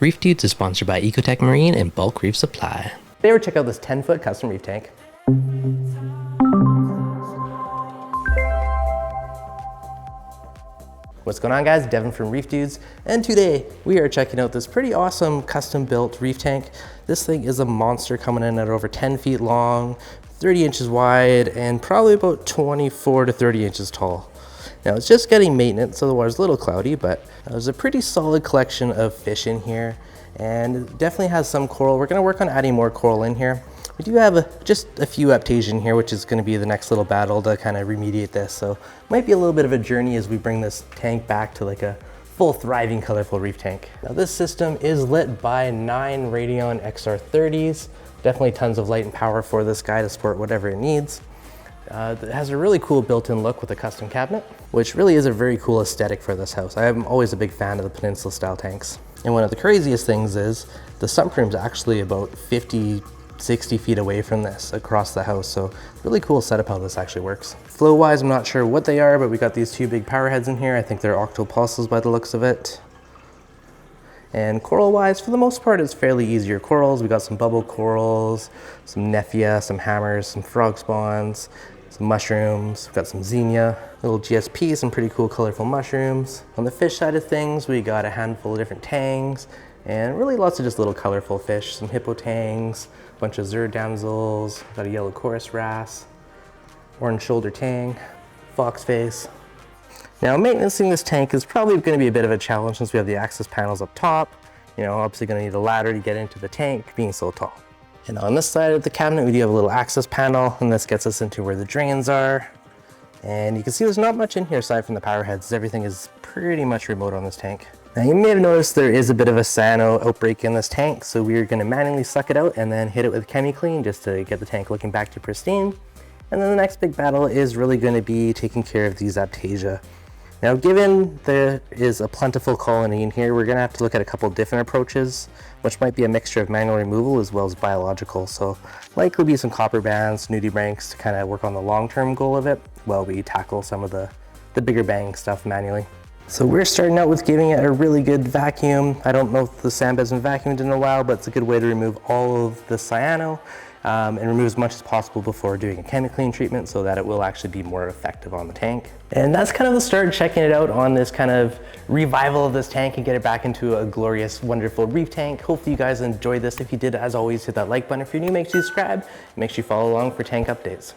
ReefDudes is sponsored by Ecotech Marine and Bulk Reef Supply. They ever check out this 10-foot custom reef tank? What's going on, guys? Devin from ReefDudes, and today we are checking out this pretty awesome custom built reef tank. This thing is a monster, coming in at over 10 feet long, 30 inches wide, and probably about 24 to 30 inches tall. Now it's just getting maintenance, so the water's a little cloudy, but there's a pretty solid collection of fish in here, and it definitely has some coral. We're gonna work on adding more coral in here. We do have just a few aptasia in here, which is gonna be the next little battle to kind of remediate this. So it might be a little bit of a journey as we bring this tank back to like a full thriving, colorful reef tank. Now this system is lit by 9 Radeon XR30s. Definitely tons of light and power for this guy to support whatever it needs. It has a really cool built-in look with a custom cabinet, which really is a very cool aesthetic for this house. I'm always a big fan of the peninsula style tanks. And one of the craziest things is the sump room's actually about 50, 60 feet away from this across the house. So really cool setup how this actually works. Flow wise, I'm not sure what they are, but we got these 2 big power heads in here. I think they're octopulses by the looks of it. And coral wise, for the most part, it's fairly easier corals. We got some bubble corals, some nephia, some hammers, some frog spawns, some mushrooms. We've got some xenia, little GSP, some pretty cool colorful mushrooms. On the fish side of things, we got a handful of different tangs and really lots of just little colorful fish. Some hippo tangs, a bunch of zerd damsels, got a yellow chorus wrasse, orange shoulder tang, fox face. Now, maintaining this tank is probably going to be a bit of a challenge since we have the access panels up top. You know, obviously going to need a ladder to get into the tank being so tall. And on this side of the cabinet, we do have a little access panel, and this gets us into where the drains are. And you can see there's not much in here aside from the power heads. Everything is pretty much remote on this tank. Now, you may have noticed there is a bit of a cyano outbreak in this tank, so we're going to manually suck it out and then hit it with ChemiClean just to get the tank looking back to pristine. And then the next big battle is really going to be taking care of these aptasia. Now, given there is a plentiful colony in here, we're gonna have to look at a couple different approaches, which might be a mixture of manual removal as well as biological. So likely be some copper bands, nudibranchs to kind of work on the long-term goal of it while we tackle some of the bigger bang stuff manually. So we're starting out with giving it a really good vacuum. I don't know if the sand bed's been vacuumed in a while, but it's a good way to remove all of the cyano and remove as much as possible before doing a ChemiClean treatment so that it will actually be more effective on the tank. And that's kind of the start, checking it out on this kind of revival of this tank and get it back into a glorious, wonderful reef tank. Hopefully you guys enjoyed this. If you did, as always, hit that like button. If you're new, make sure you subscribe. Make sure you follow along for tank updates.